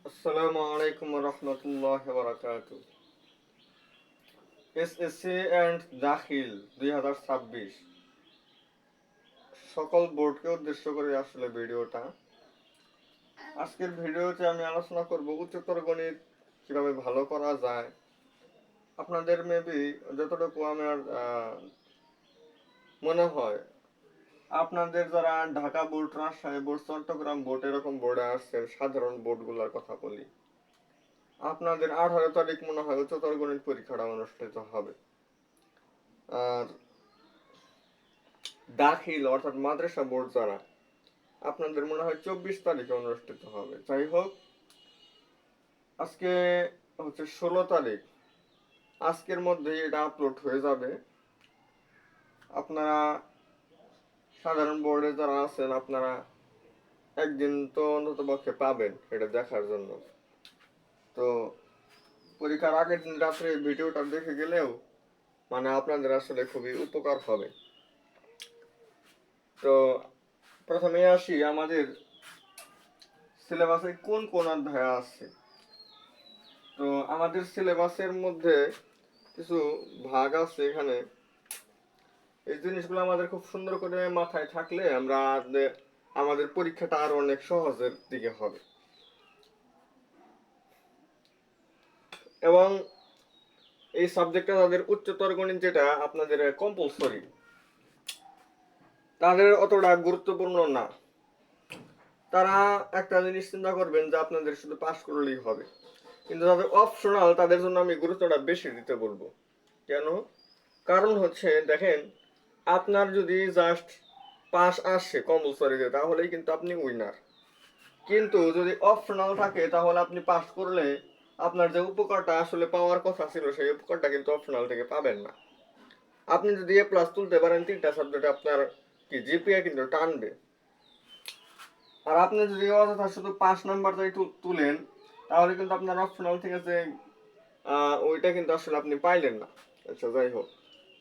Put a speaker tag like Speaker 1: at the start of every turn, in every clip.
Speaker 1: আসসালামু আলাইকুম রহমতুল্লাহ বারাকাতু। এসএসসি অ্যান্ড দাখিল 2026 সকল বোর্ডকে উদ্দেশ্য করে আসলে ভিডিওটা। আজকের ভিডিওতে আমি আলোচনা করব উচ্চতর গণিত কিভাবে ভালো করা যায়। আপনাদের মেবি যতটুকু আমার মনে হয়, আপনাদের যারা Dhaka board, Rajshahi board, Chittagong board এরকম বোর্ডে আসছেন, সাধারণ বোর্ডগুলোর কথা বলি, আপনাদের 18 তারিখ মনে হয় উচ্চতর গণিত পরীক্ষাটা অনুষ্ঠিত হবে। আর দাখিল অর্থাৎ মাদ্রাসা বোর্ড যারা, আপনাদের মনে হয় 24 তারিখে অনুষ্ঠিত হবে। যাই হোক, আজকে হচ্ছে 16 তারিখ। আজকের মধ্যে এটা আপলোড হয়ে যাবে। আপনারা সাধারণ বোর্ডে যারা আছেন, আপনারা একদিন তো অন্তত পক্ষে পাবেন এটা দেখার জন্য। তো পরীক্ষার আগের দিন রাত্রে ভিডিওটা দেখে গেলেও মানে আপনাদের আসলে খুবই উপকার হবে। তো প্রথমে আসি, আমাদের সিলেবাসে কোন কোন অধ্যায় আছে। তো আমাদের সিলেবাসের মধ্যে কিছু ভাগ আছে এখানে। এই জিনিসগুলো আমাদের খুব সুন্দর করে মাথায় থাকলে আমরা আমাদের পরীক্ষাটা আরো অনেক সহজের দিকে হবে। এবং এই সাবজেক্টটা তাদের উচ্চতর গণিত যেটা আপনাদের কম্পালসরি, তাদের অতটা গুরুত্বপূর্ণ না। তারা একটা জিনিস চিন্তা করবেন যে আপনাদের শুধু পাস করলেই হবে, কিন্তু তাদের অপশনাল, তাদের জন্য আমি গুরুত্বটা বেশি দিতে বলবো। কেন? কারণ হচ্ছে দেখেন, আপনার যদি জাস্ট পাস আসে কম্পালসরিতে তাহলেই কিন্তু আপনি উইনার। কিন্তু যদি অপশনাল থাকে তাহলে আপনি পাস করলে আপনার যে উপকারটা আসলে পাওয়ার কথা ছিল সেই উপকারটা কিন্তু অপশনাল থেকে পাবেন না। আপনি যদি এ প্লাস তুলতে পারেন তিনটা সাবজেক্টে, আপনার কি জিপিএ কিন্তু টানবে। আর আপনি যদি অযথা শুধু 5 নাম্বারটাই তুলেন তাহলে কিন্তু আপনার অপশনাল থেকে যে ওইটা কিন্তু আসলে আপনি পাইলেন না। আচ্ছা, যাই হোক,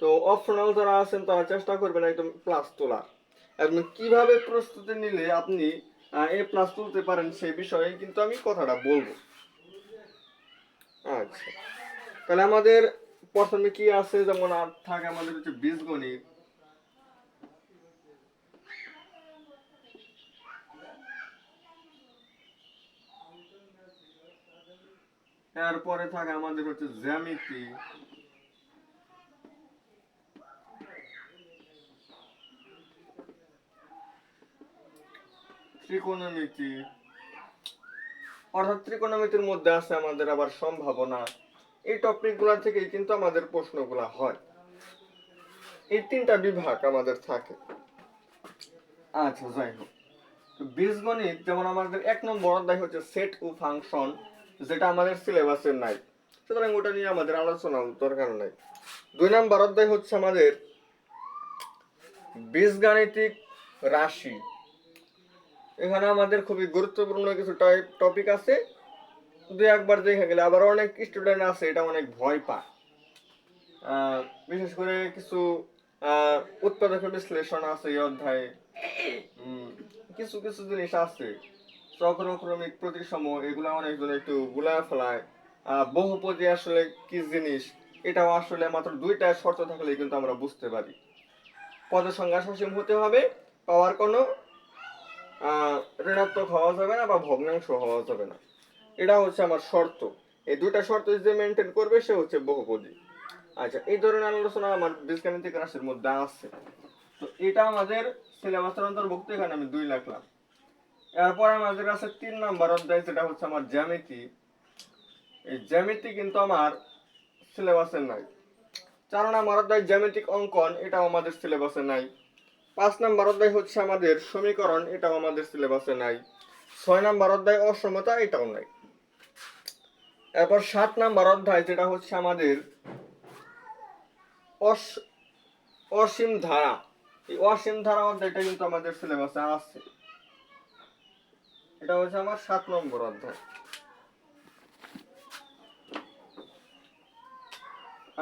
Speaker 1: তো অপশনাল যারা আছেন তারা চেষ্টা করবেন একদম প্লাস তোলার। এবং কিভাবে প্রস্তুতি নিলে আপনি এ প্লাস তুলতে পারেন সেই বিষয়ে কিন্তু আমি কথাটা বলবো। আচ্ছা, তাহলে আমাদের প্রথমে কি আছে, যেমন আর থাকে আমাদের হচ্ছে বীজগণিত, এরপরে থাকে আমাদের হচ্ছে জ্যামিতি, ত্রিকোণমিতি, অর্থাৎ ত্রিকোণমিতির মধ্যে আছে আমাদের আবার সম্ভাবনা। এই টপিক গুলা থেকেই কিন্তু আমাদের প্রশ্নগুলা হয়। এই তিনটা বিভাগ আমাদের থাকে। আচ্ছা, যাই হোক, বীজগণিত যেমন আমাদের 1 নম্বর অধ্যায় হচ্ছে সেট ও ফাংশন, যেটা আমাদের সিলেবাসে নাই, সুতরাং ওটা নিয়ে আমাদের আলোচনা দরকার নাই। 2 নম্বর অধ্যায় হচ্ছে আমাদের বীজগাণিতিক রাশি। এখানে আমাদের খুবই গুরুত্বপূর্ণ কিছু টপিক আছে, দুই একবার দেখে গেলে আবার অনেক স্টুডেন্ট আছে এটা অনেক ভয় পায়। বিশেষ করে কিছু উৎপাদক বিশ্লেষণ আছে এই অধ্যায়ে। কিছু কিছু জিনিস আছে, চক্রক্রমিক প্রতিসম, এগুলো অনেকজন একটু গুলায় ফেলায়। বহুপদী আসলে কি জিনিস এটাও আসলে মাত্র 2টা শর্ত থাকলেই কিন্তু আমরা বুঝতে পারি। পদের সংখ্যা সসীম হতে হবে, পাওয়ার কোনো ঋণাত্মক হওয়া যাবে না বা ভগ্নাংশ হওয়া যাবে না, এটা হচ্ছে আমার শর্ত। এই 2টা শর্ত যে মেনটেন করবে সে হচ্ছে বহুপদী। আচ্ছা, এই ধরনের আলোচনা আমার বীজগাণিতিক রাশির মধ্যে আছে। তো এটা আমাদের সিলেবাসের অন্তর্ভুক্ত, এখানে আমি 2 লিখলাম। এরপর আমাদের আছে 3 নম্বর অধ্যায়, যেটা হচ্ছে আমার জ্যামিতি। এই জ্যামিতি কিন্তু আমার সিলেবাসে নাই। 4 নম্বর অধ্যায় জ্যামিতিক অঙ্কন, এটাও আমাদের সিলেবাসে নাই। 5 নম্বর অধ্যায় হচ্ছে আমাদের সমীকরণ, এটাও আমাদের সিলেবাসে নাই। 6 নম্বর অধ্যায় অসমতা, এটাও নাই। এরপর 7 নম্বর অধ্যায় যেটা হচ্ছে আমাদের অসীম ধারা, এই অসীম ধারা অধ্যায়টা কিন্তু আমাদের সিলেবাসে আছে। এটা হচ্ছে আমার 7 নম্বর অধ্যায়।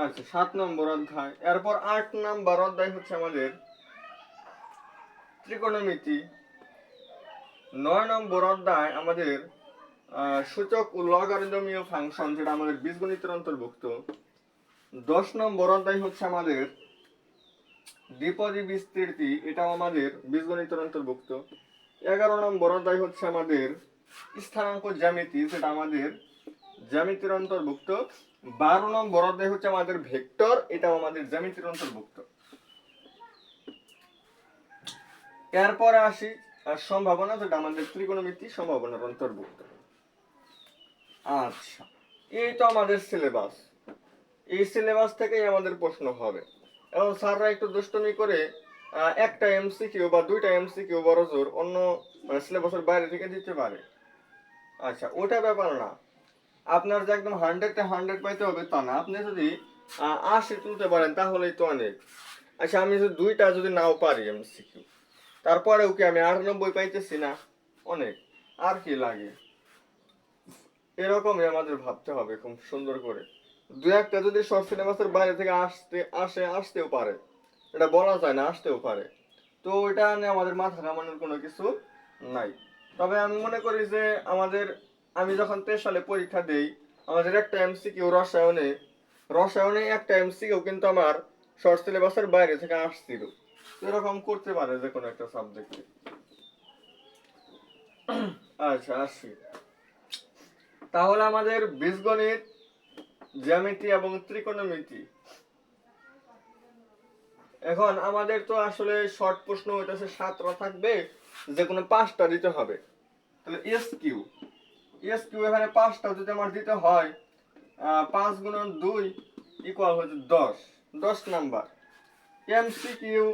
Speaker 1: আচ্ছা, 7 নম্বর অধ্যায়। এরপর 8 নম্বর অধ্যায় হচ্ছে আমাদের ত্রিকোণমিতি। 9 নম্বর অধ্যায় আমাদের সূচক ও লগারিদমীয় ফাংশন, যেটা আমাদের বীজগণিতের অন্তর্ভুক্ত। 10 নম্বর অধ্যায় হচ্ছে আমাদের দ্বিপদী বিস্তৃতি, এটাও আমাদের বীজগণিতের অন্তর্ভুক্ত। 11 নম্বর অধ্যায় হচ্ছে আমাদের স্থানাঙ্ক জ্যামিতি, যেটা আমাদের জ্যামিতির অন্তর্ভুক্ত। 12 নম্বর অধ্যায় হচ্ছে আমাদের ভেক্টর, এটাও আমাদের জ্যামিতির অন্তর্ভুক্ত। এরপরে আসি সম্ভাবনা, যেটা আমাদের ত্রিকোণমিতি সম্ভাবনার অন্তর্ভুক্ত। আচ্ছা, এই তো আমাদের সিলেবাস। এই সিলেবাস থেকেই আমাদের প্রশ্ন হবে। এবং স্যাররা একটু দুষ্টমি করে একটা এমসিকিউ বা দুইটা এমসিকিউ বড় জোর অন্য সিলেবাসের বাইরে থেকে দিতে পারে। আচ্ছা, ওটা ব্যাপার না। আপনার যে একদম 100 পাইতে হবে তা না। আপনি যদি 80 তুলতে পারেন তাহলেই তো অনেক। আচ্ছা, আমি যদি দুইটা যদি নাও পারি এমসিকিউ, তারপরেও কি আমি 98 পাইতেছি না? অনেক। আর কি লাগে? এরকমই আমাদের ভাবতে হবে খুব সুন্দর করে। দু একটা যদি শর্ট সিলেবাসের বাইরে থেকে আসতেও পারে, এটা বলা যায় না, আসতেও পারে। তো এটা নিয়ে আমাদের মাথা ঘামানোর কোনো কিছু নাই। তবে আমি মনে করি যে আমি যখন 23 সালে পরীক্ষা দেই, আমাদের একটা এমসিকিউ রসায়নে একটা এমসিকিউ কিন্তু আমার শর্ট সিলেবাসের বাইরে থেকে আসছিল। এরকম করতে পারে যে কোনো একটা সাবজেক্টে। আচ্ছা, আসি তাহলে আমাদের বীজগণিত, জ্যামিতি এবং ত্রিকোণমিতি। এখন আমাদের তো আসলে শর্ট প্রশ্ন হইতেছে 7টা থাকবে, যে কোনো 5টা দিতে হবে। তাহলে এস কিউ এখানে 5টা যদি আমার দিতে হয়, 5 গুণন 2 ইকুয়াল হচ্ছে 10 নাম্বার। এমসিকিউ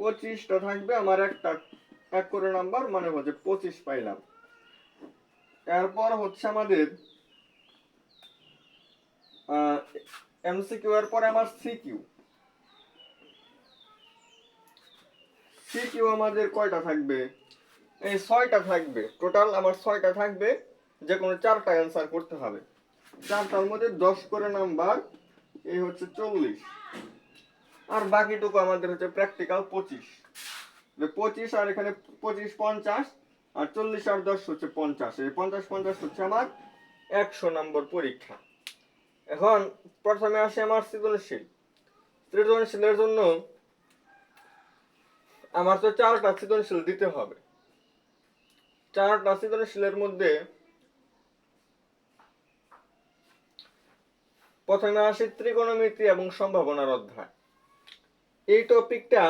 Speaker 1: 25টা থাকবে, আমার একটা 1 করে নাম্বার, মানে হচ্ছে 25 পাইলাম। এরপর হচ্ছে আমাদের এমসিকিউ এর পরে আমার সিকিউ আমাদের কয়টা থাকবে? এই 6টা থাকবে। টোটাল আমার 6টা থাকবে, যে কোনো 4টা অ্যান্সার করতে হবে। 4টার মধ্যে 10 করে নাম্বার, এই হচ্ছে 40। আর বাকিটুকু আমাদের হচ্ছে প্র্যাকটিক্যাল 25 আর এখানে 25 50, আর 40 আর 10 হচ্ছে 50। এই 50 হচ্ছে আমার 100 নম্বর পরীক্ষা। এখন প্রথমে আসে আমার সৃজনশীলের জন্য আমার তো 4টা সৃজনশীল দিতে হবে। 4টা সৃজনশীলের মধ্যে প্রথমে আসি ত্রিকোণমিতি এবং সম্ভাবনার অধ্যায়। এই টপিকটা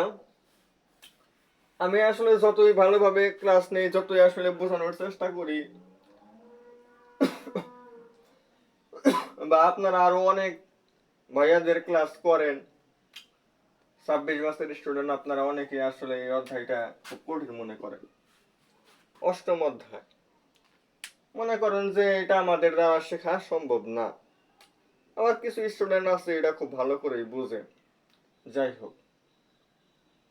Speaker 1: আমি আসলে যতই ভালোভাবে ক্লাস নেই, যতই আসলে বোঝানোর চেষ্টা করি, বা আপনারা আরো অনেক ভাইয়াদের ক্লাস করেন, 26 বছরের স্টুডেন্ট, আপনারা অনেকে আসলে এই অধ্যায়টা খুব কঠিন মনে করেন। 8ম অধ্যায় মনে করেন যে এটা আমাদের দ্বারা শেখা সম্ভব না। আবার কিছু স্টুডেন্ট আছে এটা খুব ভালো করেই বুঝে। যাই হোক,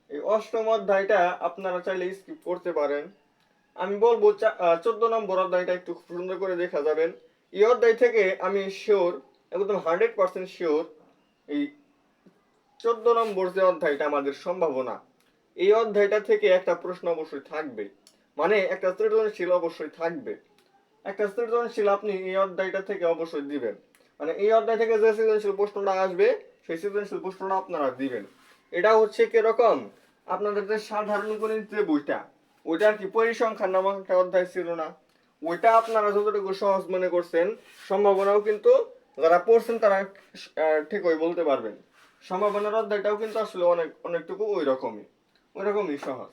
Speaker 1: এই 8ম অধ্যায়টা আপনারা চাইলে স্কিপ করতে পারেন। আমি বলবো 14 নম্বর অধ্যায়টা একটু সুন্দর করে দেখা যাবেন। এই অধ্যায় থেকে আমি শিওর, একদম 100% শিওর, এই 14 নম্বর যে অধ্যায়টা আমাদের সম্ভাবনা, এই অধ্যায়টা থেকে একটা প্রশ্ন অবশ্যই থাকবে, মানে একটা সৃজনশীল অবশ্যই থাকবে। একটা সৃজনশীল আপনি এই অধ্যায়টা থেকে অবশ্যই দিবেন। মানে এই অধ্যায় থেকে যে সৃজনশীল প্রশ্নটা আসবে, সেই সৃজনশীল প্রশ্নটা আপনারা দিবেন। এটা হচ্ছে কিরকম, আপনাদের যে সাধারণ গণিত যে বইটা, ওইটা আর কি পরিসংখ্যান নামক একটা অধ্যায় ছিল না? ওইটা আপনারা যতটুকু সহজ মনে করছেন, সম্ভাবনাও কিন্তু যারা পড়ছেন তারা ঠিকই বলতে পারবেন। সম্ভাবনার অধ্যায়টাও কিন্তু আসলে অনেকটুকু ওই রকমই সহজ।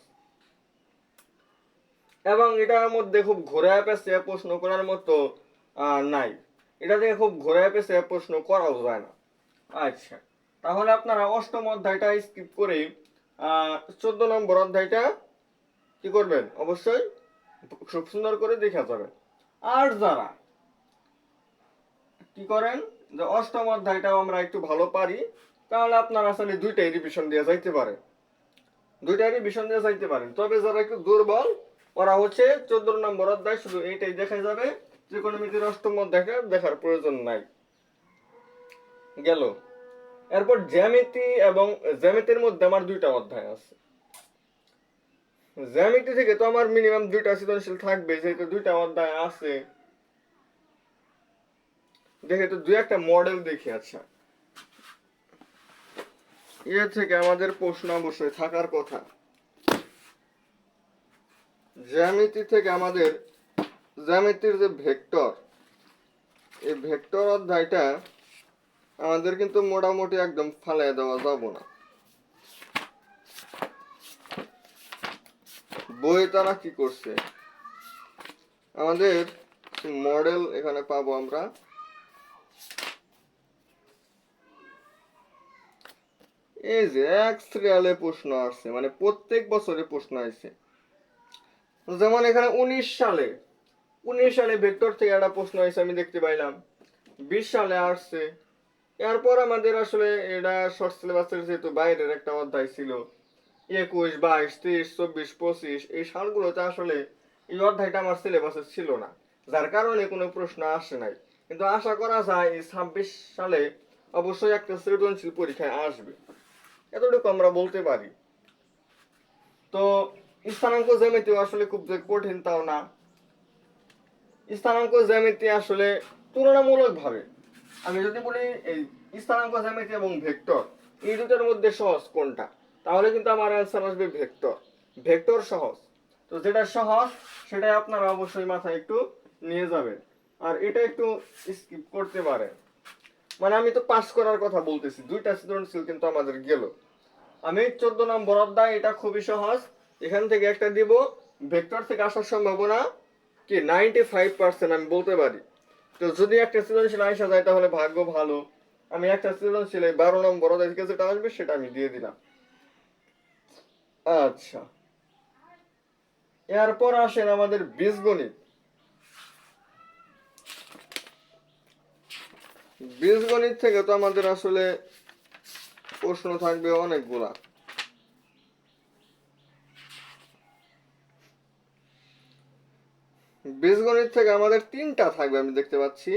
Speaker 1: এবং এটার মধ্যে খুব ঘোরায় পেঁচিয়ে প্রশ্ন করার মতো নাই। এটা থেকে খুব ঘোরায় পেঁচিয়ে প্রশ্ন করাও যায় না। আচ্ছা, তাহলে আপনারা 8ম অধ্যায়টা স্কিপ করে 14 নম্বর অধ্যায়টা কি করবেন, অবশ্যই খুব সুন্দর করে দেখা যাবে। আর যারা কি করেন যে 8ম অধ্যায়টাও আমরা একটু ভালো পারি, তাহলে আপনারা আসলে দুইটাই রিভিশন দিয়ে যাইতে পারেন। তবে যারা একটু দুর্বল, ওরা হচ্ছে 14 নম্বর অধ্যায় শুধু এইটাই দেখা যাবে, ত্রিকোণমিতির 8ম অধ্যায়টা দেখার প্রয়োজন নাই। গেল। এরপর জ্যামিতি এবং জ্যামিতির মধ্যে আমার দুইটা অধ্যায় আছে। জ্যামিতি থেকে তো আমার মিনিমাম দুইটা সৃজনশীল থাকবে, যেহেতু দুইটা অধ্যায় আছে। দেখে তো দুই একটা মডেল দেখি। আচ্ছা, এর থেকে আমাদের প্রশ্ন অবশ্যই থাকার কথা। জ্যামিতি থেকে আমাদের জ্যামিতির যে ভেক্টর, এই ভেক্টর অধ্যায়টা আমাদের কিন্তু মোটামুটি একদম ফালাই দেওয়া যাব না। বই তারা কি করছে, আমাদের মডেল এখানে পাবো আমরা। এই যে এক সিরিয়ালে প্রশ্ন আসছে, মানে প্রত্যেক বছরে প্রশ্ন আসছে। যেমন এখানে 19 সালে ভেক্টর থেকে একটা প্রশ্ন হয়েছে, আমি দেখতে পাইলাম। 20 সালে আসছে। এরপর আমাদের আসলে এটা শর্ট সিলেবাসের যেহেতু বাইরের একটা অধ্যায় ছিল, 21, 22, 23, 24, 25 এই সালগুলোতে আসলে এই অধ্যায়টা আমার সিলেবাসে ছিল না, যার কারণে কোনো প্রশ্ন আসে নাই। কিন্তু আশা করা যায় এই 26 সালে অবশ্যই একটা সৃজনশীল পরীক্ষায় আসবে, এতটুকু আমরা বলতে পারি। তো স্থানাঙ্ক জ্যামিতিও আসলে খুব যে কঠিন তাও না। স্থানাঙ্ক জ্যামিতি আসলে তুলনামূলক ভাবে আমি যদি বলি এই স্থানাঙ্ক জ্যামিতি এবং ভেক্টর, এই দুটোর মধ্যে সহজ কোনটা, তাহলে কিন্তু আমার অ্যান্সার আসবে ভেক্টর। ভেক্টর সহজ। তো যেটা সহজ সেটাই আপনারা অবশ্যই মাথায় একটু নিয়ে যাবেন, আর এটা একটু স্কিপ করতে পারেন। মানে আমি তো পাস করার কথা বলতেছি, দুইটা সৃজনশীল কিন্তু আমাদের গেল। আমি 14 নম্বর অধ্যায়, এটা খুবই সহজ, এখান থেকে একটা দিব। ভেক্টর থেকে আসার সম্ভাবনা কি 95% আমি বলতে পারি। তো যদি একটা সৃজনশীল আসা যায় তাহলে ভাগ্য ভালো। আমি একটা সৃজনশীল 12 নম্বর অধ্যায় থেকে যেটা আসবে সেটা আমি দিয়ে দিলাম। আচ্ছা, এরপর আসেন আমাদের বীজগণিত। বীজগণিত থেকে তো আমাদের আসলে প্রশ্ন থাকবে অনেকগুলা। বীজগণিত থেকে আমাদের 3টা থাকবে, আমি দেখতে পাচ্ছি।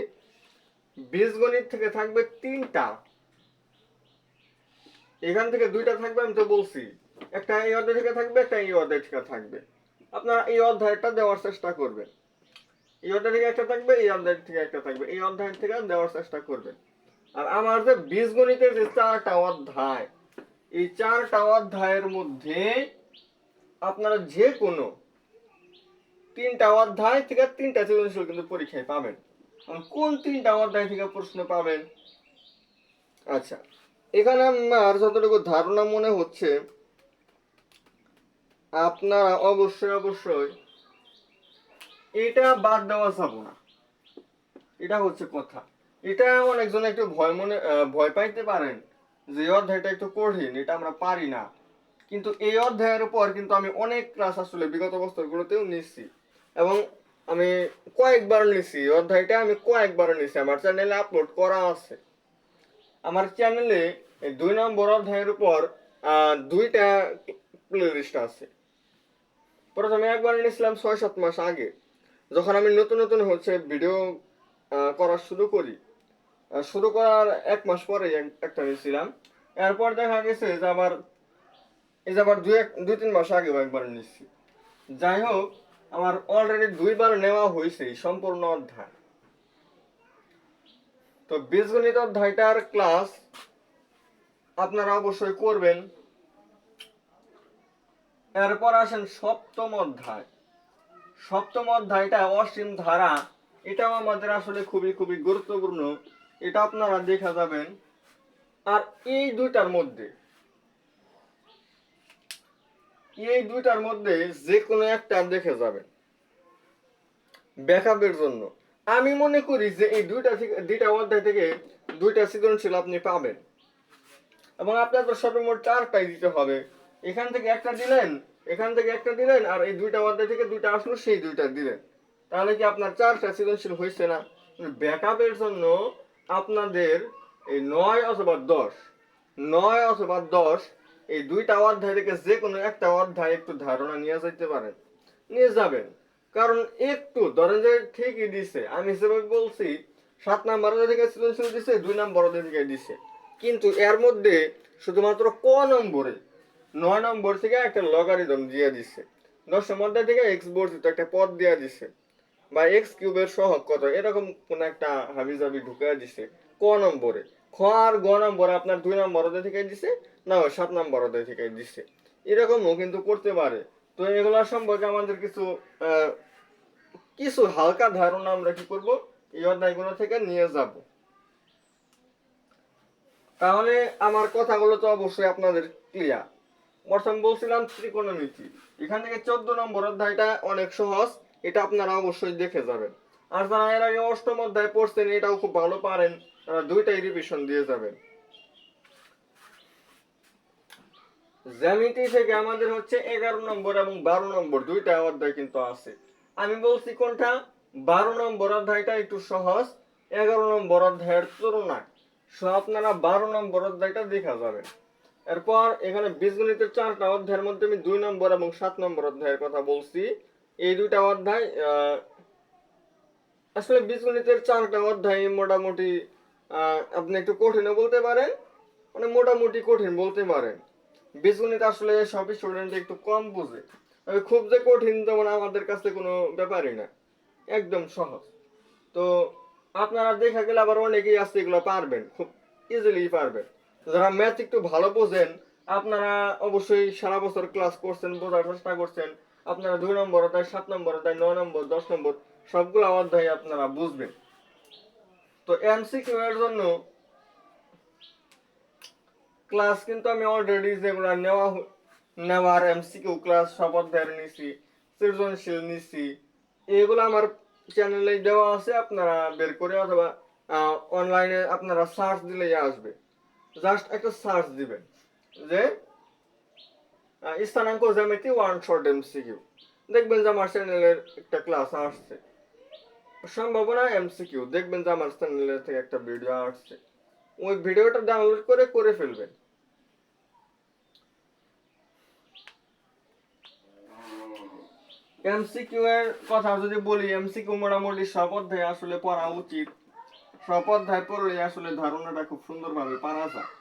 Speaker 1: বীজগণিত থেকে থাকবে 3টা, এখান থেকে 2টা থাকবে, আমি তো বলছি। একটা এই অধ্যায় থেকে থাকবে, একটা এই অধ্যায় থেকে থাকবে। আপনারা এই অধ্যায়টা দেওয়ার চেষ্টা করবেন। এই অধ্যায় থেকে একটা থাকবে, এই অধ্যায় থেকে একটা থাকবে, এই অধ্যায় থেকে দেওয়ার চেষ্টা করবেন। আর আমার যে বীজগণিতের যে 4টা অধ্যায়, এই 4টা অধ্যায়ের মধ্যে আপনারা যে কোনো 3টা অধ্যায় থেকে 3টা সৃজনশীল কিন্তু পরীক্ষায় পাবেন। কোন 3টা অধ্যায় থেকে প্রশ্ন পাবেন? আচ্ছা, এখানে আমার যতটুকু ধারণা মনে হচ্ছে, আপনারা অবশ্যই অবশ্যই এটা বাদ দেওয়া যাবে না। এটা হচ্ছে কথা। এটা অনেকজন একটু ভয় পাইতে পারেন যে অধ্যায়টা একটু কঠিন, এটা আমরা পারি না। কিন্তু এই অধ্যায়ের উপর কিন্তু আমি অনেক ক্লাস আসলে বিগত বছরগুলোতেও নিচ্ছি, এবং আমি কয়েকবার নিছি অধ্যায়টা, আমি কয়েকবার নিছি, আমার চ্যানেলে আপলোড করা আছে। আমার চ্যানেলে এই 2 নম্বর অধ্যায়ের উপর 2টা প্লে লিস্ট আছে। প্রথমে একবার নিয়েছিলাম 6-7 মাস আগে, যখন আমি নতুন নতুন হচ্ছে ভিডিও করা শুরু করি। শুরু করার 1 মাস পরে একটা নিয়েছিলাম। এরপর দেখা গেছে যে আবার এই যে আবার 2-3 মাস আগেও একবার নিচ্ছি। যাই হোক, আমার অলরেডি 2বার নেওয়া হয়েছে সম্পূর্ণ অধ্যায়। তো বীজগণিত অধ্যায়টার ক্লাস আপনারা অবশ্যই করবেন। এরপর আসেন সপ্তম অধ্যায়। সপ্তম অধ্যায়টা অসীম ধারা, এটাও আমাদের আসলে খুবই খুবই গুরুত্বপূর্ণ, এটা আপনারা দেখা যাবেন। আর এই দুইটার মধ্যে যে কোনো একটা দেখে যাবেন ব্যাকআপের জন্য। আমি মনে করি যে এই দুইটা অধ্যায় থেকে 2টা সৃজনশীল আপনি পাবেন, এবং আপনার তো সর্বমোট 4টাই দিতে হবে। এখান থেকে একটা দিলেন, এখান থেকে একটা দিলেন, আর এই 2টা অধ্যায় থেকে 2টা আসলো, সেই 2টা দিলেন, তাহলে কি আপনার 4টা সৃজনশীল হয়েছে না? ব্যাকআপের জন্য আপনাদের এই 9 অথবা 10 এই 2টা অধ্যায় থেকে যে কোনো একটা অধ্যায় একটু ধারণা নিয়ে যেতে পারেন, নিয়ে যাবেন। কারণ একটু ধরেন যে ঠিকই দিছে, আমি হিসেবে বলছি 7 নাম্বার অধ্যায় থেকে সৃজনশীল দিছে, 2 নাম্বার অধ্যায় থেকে দিছে, কিন্তু এর মধ্যে শুধুমাত্র ক নম্বরে 9 নম্বর থেকে একটা লগারিদম দিয়ে দিছে, 10 মধ্যে থেকে এক্স বর্ধিত একটা পদ দিয়ে দিছে, বা এক্স কিউবের সহগ কত এরকম কোন একটা হাবিজাবি ঢুকে দিছে ক নম্বরে। খ আর গ নম্বরে আপনার 2 নম্বর অধ্যায় থেকে দিছে, না 7 নম্বর অধ্যায় থেকে দিছে, এরকমও কিন্তু করতে পারে। তো এগুলা সম্পর্কে আমাদের কিছু কিছু হালকা ধারণা আমরা কি করব এই অধ্যায়গুলো থেকে নিয়ে যাব। তাহলে আমার কথাগুলো তো অবশ্যই আপনাদের ক্লিয়ার। প্রথম বলছিলাম ত্রিকোণমিতি, এখান থেকে 14 নম্বর অধ্যায়টা অনেক সহজ, এটা আপনারা অবশ্যই দেখে যাবেন। আর যারা এর আগে অষ্টম অধ্যায় পড়ছেন এটাও খুব ভালো পারেন, তারা দুইটাই রিভিশন দিয়ে যাবেন। জ্যামিতি থেকে আমাদের হচ্ছে 11 নম্বর এবং 12 নম্বর দুইটা অধ্যায় কিন্তু আছে। আমি বলছি কোনটা 12 নম্বর অধ্যায়টা একটু সহজ 11 নম্বর অধ্যায়ের তুলনায়, সো আপনারা 12 নম্বর অধ্যায়টা দেখা যাবেন। এরপর এখানে বীজগণিতের 4টা অধ্যায়ের মধ্যে আমি 2 নম্বর এবং 7 নম্বর অধ্যায়ের কথা বলছি। এই দুইটা অধ্যায় আসলে বীজগণিতের 4টা অধ্যায় মোটামুটি আপনি একটু কঠিনও বলতে পারেন, মানে মোটামুটি কঠিন বলতে পারেন। বীজগণিত আসলে সব স্টুডেন্ট একটু কম বুঝে, তবে খুব যে কঠিন তেমন আমাদের কাছে কোনো ব্যাপারই না, একদম সহজ। তো আপনারা দেখা গেলে আবার অনেকেই আছে এগুলো পারবেন, খুব ইজিলি পারবেন। যারা ম্যাথ একটু ভালো বোঝেন আপনারা অবশ্যই সারা বছর ক্লাস করছেন, বোঝার চেষ্টা করছেন, আপনারা 2 নম্বর অধ্যায় 7 নম্বর অধ্যায় 9 নম্বর 10 নম্বর সবগুলো অধ্যায় আপনারা বুঝবেন। তো এমসিকিউ এর জন্য ক্লাস কিন্তু আমি অলরেডি যেগুলো নেওয়ার এমসিকিউ ক্লাস সব অধ্যায়ের নিছি, সৃজনশীল নিছি, এগুলো আমার চ্যানেলে দেওয়া আছে, আপনারা বের করে অথবা অনলাইনে আপনারা সার্চ দিলেই আসবে। জাস্ট একটা সার্চ দিবেন যে স্থানাঙ্ক জ্যামিতি 1 শর্ট এমসিকিউ, দেখবেন যে আমার চ্যানেলের একটা ক্লাস আসছে। সম্ভাবনা এমসিকিউ, দেখবেন যে আমার চ্যানেলের থেকে একটা ভিডিও আসছে, ওই ভিডিওটা ডাউনলোড করে ফেলবেন। এমসিকিউ এর কথা যদি বলি, এমসিকিউ মোটামুটি সব অধ্যায় আসলে পড়া উচিত, সব অধ্যায় পড়লে আসলে ধারণাটা খুব সুন্দরভাবে পারা যায়।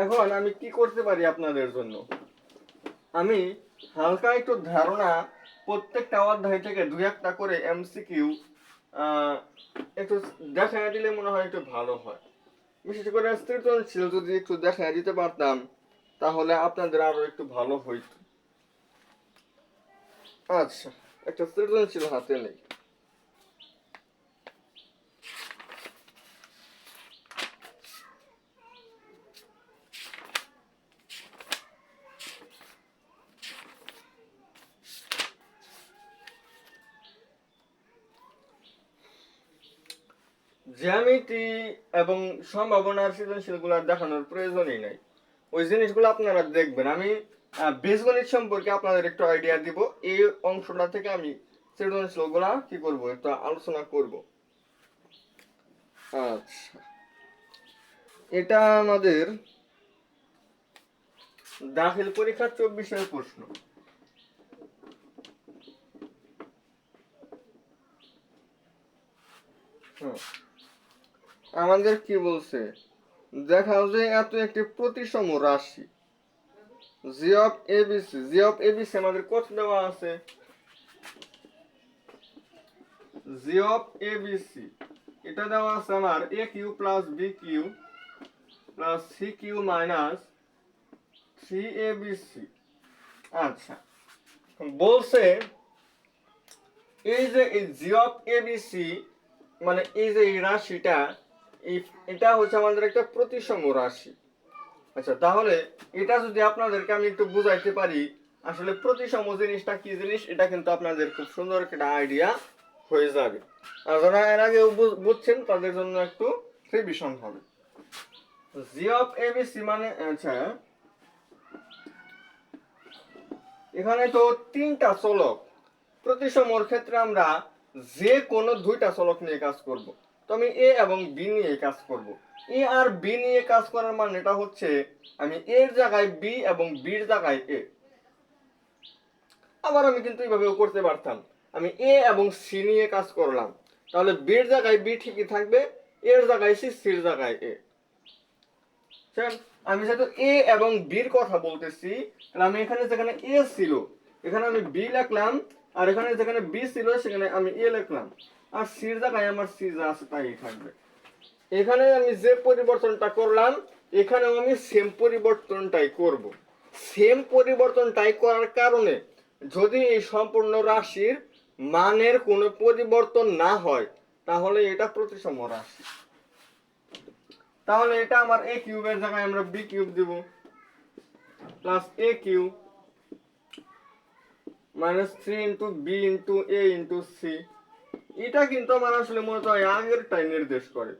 Speaker 1: এখন আমি কি করতে পারি আপনাদের জন্য, আমি হালকা একটু ধারণা প্রত্যেকটা অধ্যায় থেকে 2-1টা করে এমসিকিউ একটু দেখায় দিলে মনে হয় একটু ভালো হয়। বিশেষ করে সৃজনশীল যদি একটু দেখায় দিতে পারতাম তাহলে আপনাদের আরো একটু ভালো হইতো। আচ্ছা, একটা সৃজনশীল হাতে নেই। জ্যামিতি এবং সম্ভাবনার সৃজনশীলগুলো দেখানোর প্রয়োজনই নাই, ওই জিনিসগুলো আপনারা দেখবেন। আমি বীজগণিত সম্পর্কে আপনাদের একটু আইডিয়া দিব, এই অংশটা থেকে আমি সৃজনশীলগুলা কি করব একটু আলোচনা করব। আচ্ছা, এটা আমাদের দাখিল পরীক্ষা 24-এর প্রশ্ন। আমাদের কি বলছে, দেখাও যে এত একটি প্রতিসম রাশি G of ABC, G of ABC আমাদের কত দেওয়া আছে, জি অফ এবিসি এটা দেওয়া আছে আমার A cube plus B cube plus C cube minus 3abc। আচ্ছা, বলছে এই যে এই জি অফ এবিসি মানে এই যে এই রাশিটা, এটা হচ্ছে আমাদের একটা প্রতিসম রাশি। আচ্ছা, তাহলে এটা যদি আপনাদেরকে আমি একটু বুঝাইতে পারি আসলে প্রতিসম জিনিসটা কি জিনিস, এটা কিন্তু আপনাদের খুব সুন্দর একটা আইডিয়া হয়ে যাবে। আর যারা এর আগেও বুঝছেন তাদের জন্য একটু রিভিশন হবে। জি অফ এবিসি মানে, আচ্ছা এখানে তো 3টা চলক, প্রতিসমর ক্ষেত্রে আমরা যে কোনো 2টা চলক নিয়ে কাজ করব। তো আমি এ এবং বি নিয়ে কাজ করব। এ আর বি নিয়ে কাজ করার মানে এটা হচ্ছে আমি এর জায়গায় বি এবং বির জায়গায় এ। আবার আমি কিন্তু এইভাবেও করতে পারতাম, আমি এ এবং সি নিয়ে কাজ করলাম, তাহলে বির জায়গায় বি ঠিকই থাকবে, এর জায়গায় সি, সির জায়গায় এ। আমি যেহেতু এ এবং বির কথা বলতেছি, তাহলে আমি এখানে যেখানে এ ছিল এখানে আমি বি লিখলাম, আর এখানে যেখানে বি ছিল সেখানে আমি এ লিখলাম, আর সির জায়গায় আমার সি যা আছে তাই থাকবে। এখানে আমি যে পরিবর্তনটা করলাম এখানেও আমি সেম পরিবর্তনটাই করব। সেম পরিবর্তনটাই করার কারণে যদি এই সম্পূর্ণ রাশির মানের কোনো পরিবর্তন না হয় তাহলে এটা প্রতিসম রাশি। তাহলে এটা আমার এ কিউবের জায়গায় আমরা বি কিউব দিব, plus A cube minus 3 into B into A into C. এটা কিন্তু আমার আসলে মূলত আগেরটাই নির্দেশ করে।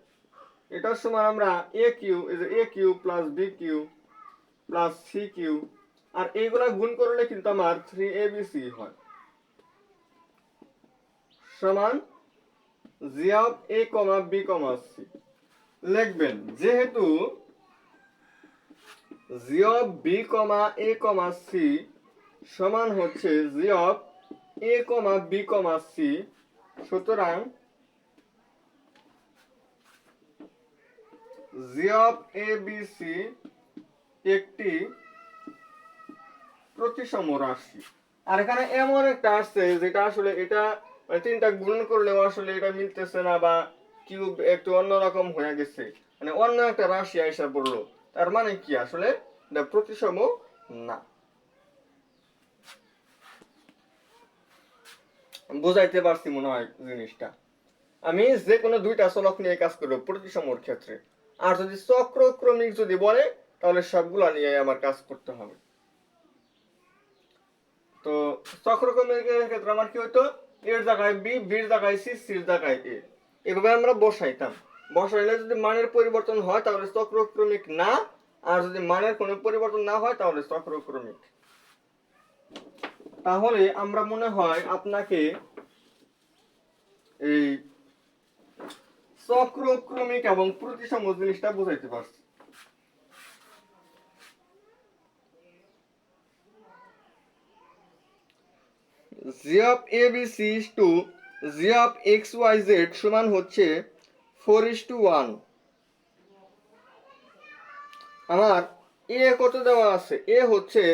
Speaker 1: এটার সময় আমরা A cube plus B cube plus C cube, আর এইগুলা গুণ করলে কিন্তু আমার 3abc হয় সমান G of A comma B comma C. লিখবেন যেহেতু G of B comma A comma C সমান হচ্ছে G of A comma B comma C, সুতরাং G of A B C একটি প্রতিসম রাশি। আর এখানে এমন একটা আসছে যেটা আসলে এটা তিনটা গুণ করলেও আসলে এটা মিলতেছে না, বা কিউব একটু অন্যরকম হয়ে গেছে, মানে অন্য একটা রাশি আইসা পড়লো। তার মানে কি আসলে এটা প্রতিসম না। বুঝাইতে পারছি মনে হয় জিনিসটা। আমি যে কোনো দুইটা চলক নিয়ে কাজ করবো প্রতিসমর ক্ষেত্রে, আর যদি চক্রক্রমিক যদি বলে তাহলে সবগুলা নিয়ে আমার কাজ করতে হবে। তো চক্রক্রমিকের ক্ষেত্রে আমার কি হইতো, এর জায়গায় বি, বির জায়গায় সি, সির জায়গায় এ, এভাবে আমরা বসাইতাম। বসাইলে যদি মানের পরিবর্তন হয় তাহলে চক্রক্রমিক না, আর যদি মানের কোনো পরিবর্তন না হয় তাহলে চক্রক্রমিক। তাহলে আমরা মনে হয় আপনাকে এই চক্রক্রমিক এবং প্রতিসম জিনিসটা বুঝাইতে পারছি। g of abc is to g of xyz সমান হচ্ছে 4:1। আমার a কত দেওয়া আছে, a হচ্ছে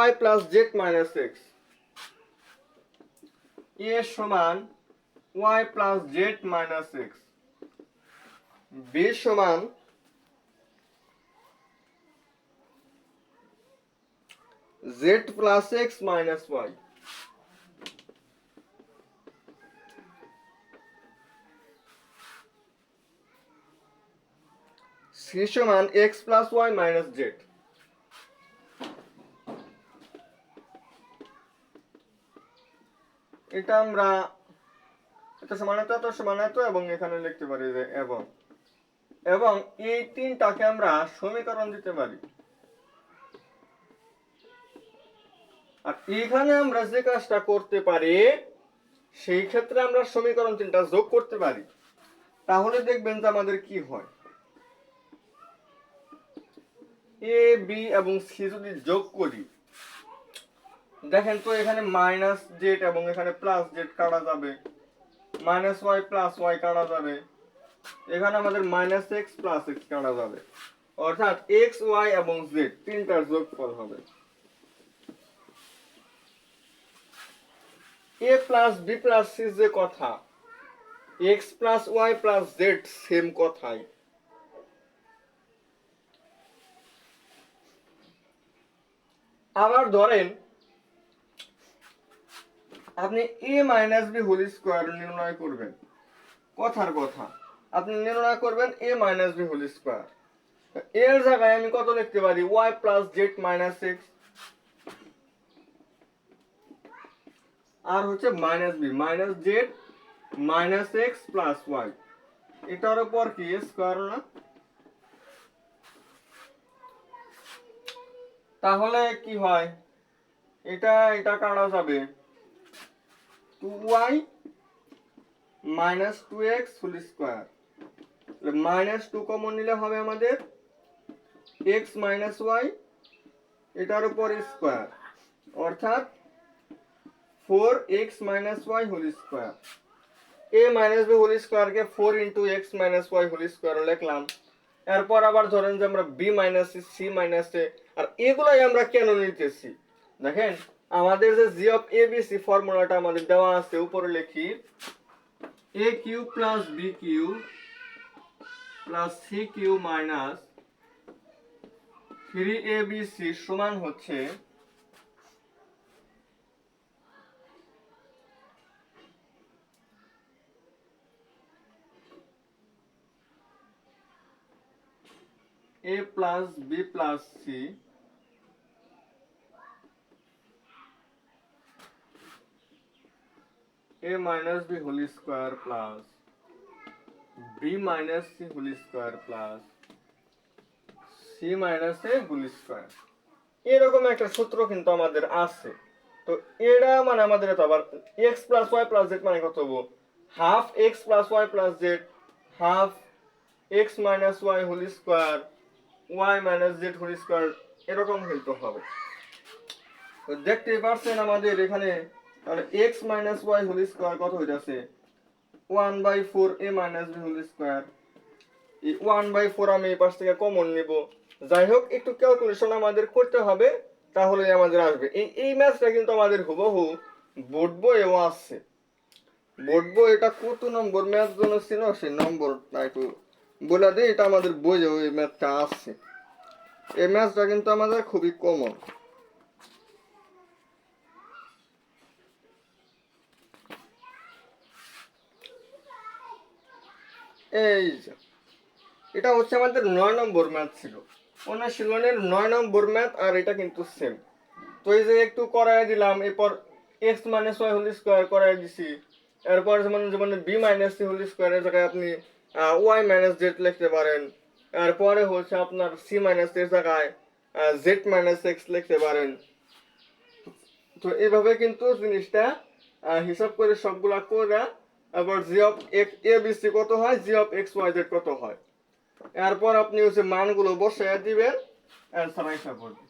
Speaker 1: y plus z minus x, a সমান y plus z minus x, b সমান z plus x minus y, c সমান x plus y minus z। এটা আমরা এত সমান এত, এত সমান এত, এবং এখানে লিখতে পারি যে এবং, এবং এই তিনটাকে আমরা সমীকরণ দিতে পারি। আর এখানে আমরা যে কাজটা করতে পারি সেই ক্ষেত্রে আমরা সমীকরণ তিনটা যোগ করতে পারি। তাহলে দেখবেন যে আমাদের কি হয়, এ বি এবং সি যদি যোগ করি, দেখেন তো এখানে মাইনাস জেড এবং এখানে প্লাস জেড কাটা যাবে, মাইনাস ওয়াই প্লাস ওয়াই কাটা যাবে, এখানে আমাদের মাইনাস এক্স প্লাস এক্স কাটা যাবে, অর্থাৎ এক্স ওয়াই এবং জেড তিনটার যোগফল হবে। A plus B plus C যে কথা, X plus Y plus Z same কথাই। আবার ধরেন আপনি A minus B whole square নির্ণয় করবেন, কথার কথা আপনি নির্ণয় করবেন A minus B whole square, এর জায়গায় আমি কত লিখতে পারি, Y plus Z minus X, আর হচ্ছে minus B minus Z minus X plus Y, এটার উপর কি স্কোয়ার না। তাহলে কি হয়, এটা এটা কাটা যাবে, 2y minus 2x whole square, minus 2 common নিলে হবে আমাদের x মাইনাস ওয়াই, এটার উপর স্কোয়ার, অর্থাৎ 4x minus Y whole square. A minus B whole স্কোয়ারকে 4 × x - y হোল স্কোয়ার লিখলাম। এরপর আবার ধরেন যে আমরা B minus C minus A, আর এগুলাই আমরা কেন নিতেছি দেখেন, আমাদের যে G of A B C ফর্মুলাটা আমাদের দেওয়া আছে, উপরে লিখি A cube plus B cube plus C cube minus 3abc সমান হচ্ছে a plus B plus C a minus B whole square plus B minus C whole square plus C minus A whole square. এরকম একটা সূত্র কিন্তু আমাদের আছে। তো এটা মানে আমাদের তো আবার x plus Y plus z মানে কত হবো, half x plus Y plus z, half x minus Y whole square, y minus z whole square, এরকম কিন্তু হবে। তো দেখতেই পারছেন আমাদের এখানে তাহলে x minus Y whole square কত হইতাছে 1/4 a minus B whole square. এই 1/4 আমি এই পাশ থেকে কমন নিব। যাই হোক, একটু ক্যালকুলেশন আমাদের করতে হবে, তাহলে আমাদের আসবে। এই ম্যাথটা কিন্তু আমাদের হুবহু বোর্ড বইয়েও আছে। বোর্ড বই এটা কত নম্বর ম্যাথ জন্য ছিল সেই নম্বরটা একটু বলে দিই। এটা আমাদের বইয়েও এই ম্যাথটা আছে। এই ম্যাথটা কিন্তু আমাদের খুবই কমন। এই যে এটা হচ্ছে আমাদের 9 নম্বর ম্যাথ ছিল, অনুশীলনের 9 নম্বর ম্যাথ, আর এটা কিন্তু সেম। তো এই যে একটু করাই দিলাম, এরপর x minus Y whole square করাই দিছি। এরপর যেমন যেমন বি মাইনাস সি হোল স্কোয়ারের জায়গায় আপনি ওয়াই মাইনাস জেড লিখতে পারেন। এরপরে হচ্ছে আপনার সি মাইনাস এর জায়গায় জেড মাইনাস এক্স লিখতে পারেন। তো এইভাবে কিন্তু জিনিসটা হিসাব করে সবগুলা করে, আবার জি অফ এ বি সি কত হয়, জি অফ এক্স ওয়াই জেড কত হয়, এরপর আপনি হচ্ছে মানগুলো বসায় দিবেন, অ্যান্সার আইসা পড়বে।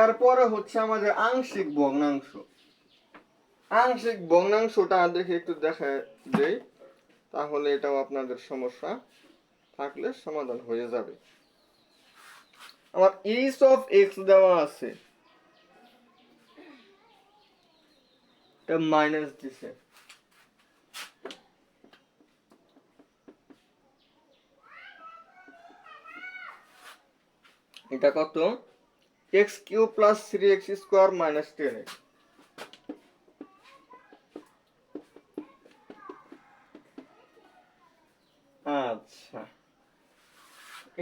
Speaker 1: এরপরে হচ্ছে আমাদের আংশিক ভগ্নাংশ। আংশিক ভগ্নাংশটা দেখে একটু দেখা দেই, তাহলে এটাও আপনাদের সমস্যা থাকলে সমাধান হয়ে যাবে। আমার ইস অফ এক্স দেওয়া আছে, এটা মাইনাস দিছে, এটা কত x cube plus 3x square minus 10x। আচ্ছা,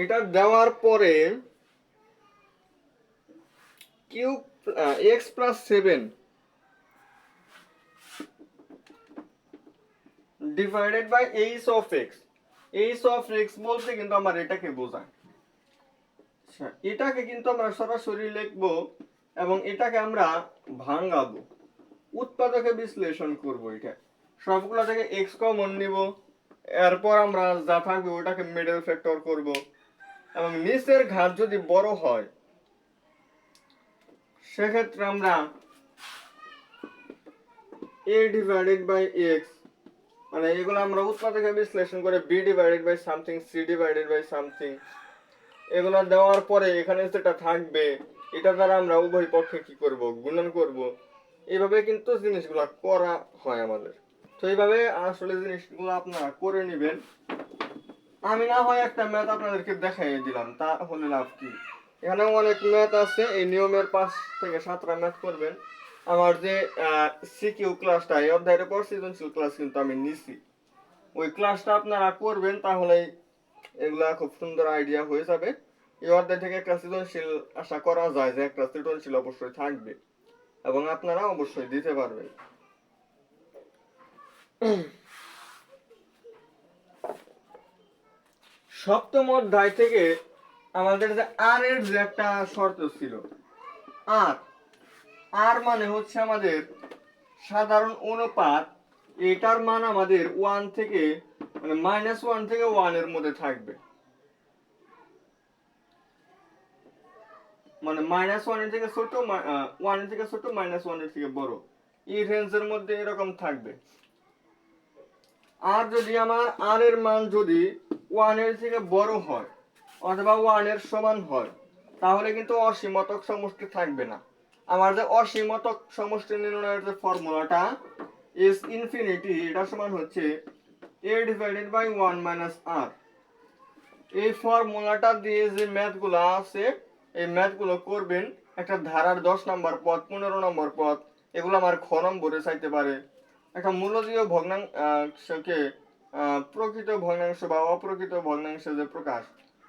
Speaker 1: এটা দেওয়ার পরে cube x plus 7 divided by h of x. H of x বলতে কিন্তু আমার এটাকে বোঝায়। আচ্ছা, এটাকে কিন্তু আমরা সরাসরি লিখবো এবং এটাকে আমরা ভাঙাবো, উৎপাদকে বিশ্লেষণ করব। এটা সবগুলা থেকে এক্স কমন নিব, এরপর আমরা যা থাকবে ওটাকে মিডল ফ্যাক্টর করব, এবং নিচের ঘাত যদি বড় হয় সেক্ষেত্রে আমরা a ডিভাইডেড বাই এক্স, মানে এগুলো আমরা উৎপাদকে বিশ্লেষণ করে b divided by something, c divided by something, এগুলো দেওয়ার পরে এখানে যেটা থাকবে এটা দ্বারা আমরা উভয় পক্ষে কি করব, গুণন করব। এইভাবে কিন্তু জিনিসগুলো করা হয় আমাদের। তো এইভাবে আসলে জিনিসগুলো আপনারা করে নেবেন। আমি না হয় একটা ম্যাথ আপনাদেরকে দেখাই দিলাম, তাহলে লাভ কি, এখানে অনেক ম্যাথ আছে। এই নিয়মের 5 থেকে 7টা ম্যাথ করবেন। আমার যে সিকিউ ক্লাসটা, এই অধ্যায়ের পর সৃজনশীল ক্লাস কিন্তু আমি নিছি, ওই ক্লাসটা আপনারা করবেন, তাহলে এগুলা খুব সুন্দর আইডিয়া হয়ে যাবে। এই অধ্যায় থেকে একটা সৃজনশীল আশা করা যায়, যে একটা সৃজনশীল অবশ্যই থাকবে এবং আপনারা অবশ্যই দিতে পারবেন। সপ্তম অধ্যায় থেকে আমাদের যে আর এর যে একটা শর্ত ছিল, আর আর মানে হচ্ছে আমাদের সাধারণ অনুপাত, এটার মান আমাদের 1 থেকে মানে -1 থেকে 1 এর মধ্যে থাকবে। মানে -1 এর থেকে ছোট, 1 এর থেকে ছোট, -1 এর থেকে বড়, এই রেঞ্জের মধ্যে এরকম থাকবে। আর যদি আমার আর এর মান যদি 1 এর থেকে বড় হয় অথবা 1 এর সমান হয়, তাহলে কিন্তু অসীমতক সমষ্টি থাকবে না। আমার যে অসীমতক সমষ্টি নির্ণয়ের যে ফর্মুলাটা is ইনফিনিটি, এটা সমান হচ্ছে a divided by 1 minus r। এই ফর্মুলাটা দিয়ে যে ম্যাথগুলো আছে এই ম্যাথগুলো করবেন। একটা ধারার 10 নম্বর পদ, 15 নম্বর পদ, এগুলো আমার খ নম্বরে চাইতে পারে। একটা মূলদীয় ভগ্নাংশকে প্রকৃত ভগ্নাংশ বা অপ্রকৃত ভগ্নাংশে যে প্রকাশ,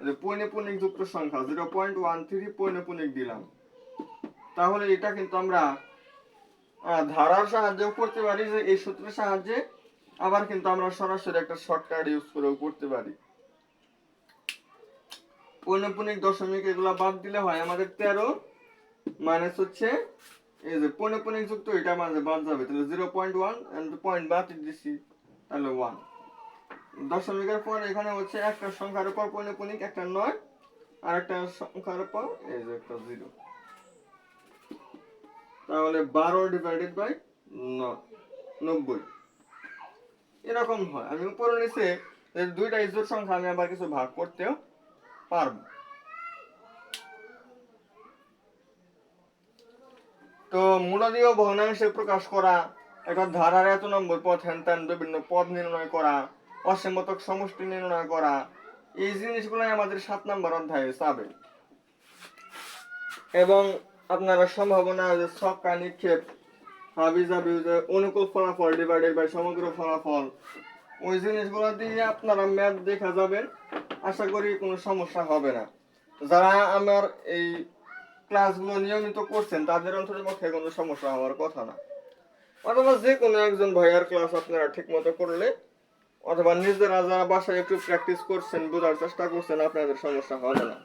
Speaker 1: যে পৌনঃপুনিক যুক্ত সংখ্যা 0.13 পৌনঃপুনিক দিলাম, তাহলে এটা কিন্তু আমরা ধারার সাহায্যেও করতে পারি, যে এই সূত্রের সাহায্যে। আবার কিন্তু আমরা সরাসরি একটা শর্টকাট ইউজ করেও করতে পারি। পৌনঃপুনিক দশমিক এগুলা বাদ দিলে হয় আমাদের 13 মাইনাস হচ্ছে এই যে পৌনঃপুনিক যুক্ত, এটা মাঝে বাদ যাবে, তাহলে 0.1 এন্ড পয়েন্ট বাদ দিছি, তাহলে 1। দশমিকের পর এখানে হচ্ছে একটা সংখ্যার উপর পৌনঃপুনিক, একটা 9, আর একটা সংখ্যার উপর এই যে একটা 0, তাহলে 12 ডিভাইডেড বাই 90 এরকম হয়। আমি উপরে নিচে দুইটা ইজোড় সংখ্যা আমি আবার কিছু ভাগ করতেও পারবো। তো মূলদীয় ভগ্নাংশে প্রকাশ করা, একটা ধারার এত নম্বর পদ, হ্যান বিভিন্ন পদ নির্ণয় করা, অসীমতক সমষ্টি নির্ণয় করা, এই জিনিসগুলোই আমাদের 7 নম্বর অধ্যায়ে পাবে। এবং আপনারা সম্ভাবনা, যে ছক্কা নিক্ষেপ, হাবিজাবি, অনুকূল ফলাফল ডিভাইডেড বাই সমগ্র ফলাফল, ওই জিনিসগুলো দিয়ে আপনারা ম্যাথ দেখা যাবেন। আশা করি কোনো সমস্যা হবে না। যারা আমার এই ক্লাসগুলো নিয়মিত করছেন তাদের অন্ততপক্ষে কোনো সমস্যা হওয়ার কথা না। অথবা যে কোনো একজন ভাইয়ার ক্লাস আপনারা ঠিক মতো করলে, অথবা নিজেরা যারা বাসায় একটু প্র্যাকটিস করছেন, বোঝার চেষ্টা করছেন, আপনাদের সমস্যা হবে না।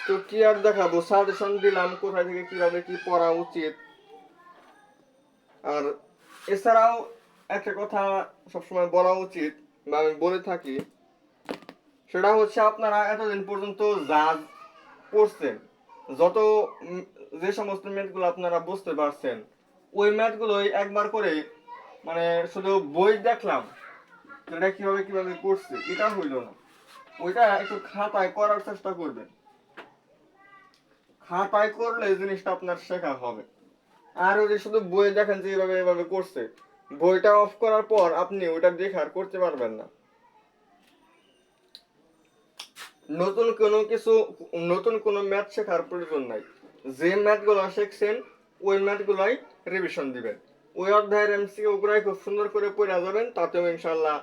Speaker 1: তো কি আর দেখাবো, সাজেশন দিলাম কোথায় থেকে কিভাবে কি পড়া উচিত। আর এছাড়াও একটা কথা সবসময় বলা উচিত, বা আমি বলে থাকি, সেটা হচ্ছে আপনারা এতদিন পর্যন্ত যা পড়ছেন, যত যে সমস্ত ম্যাথগুলো আপনারা বুঝতে পারছেন, ওই ম্যাথগুলোই একবার করে, মানে শুধু বই দেখলাম সেটা কিভাবে কিভাবে করছে এটা হইল না, ওইটা একটু খাতায় করার চেষ্টা করবেন। খাতায় করলে এই জিনিসটা আপনার শেখা হবে। আর ওই যে শুধু বই দেখেন যে এইভাবে এভাবে করছে, বইটা অফ করার পর আপনি ওইটা দেখে আর করতে পারবেন না। নতুন কোনো ম্যাথ শেখার প্রয়োজন নাই। যে ম্যাথগুলো শিখছেন ওই ম্যাথগুলাই রিভিশন দিবেন। ওই অধ্যায়ের এমসিকিউ গুলাই খুব সুন্দর করে পড়ে যাবেন, তাতেও ইনশাআল্লাহ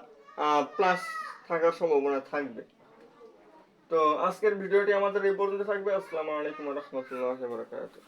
Speaker 1: প্লাস থাকার সম্ভাবনা থাকবে। তো আজকের ভিডিওটি আমাদের এই পর্যন্ত থাকবে। আসসালামু আলাইকুম ওয়া রাহমাতুল্লাহি ওয়া বারাকাতুহু।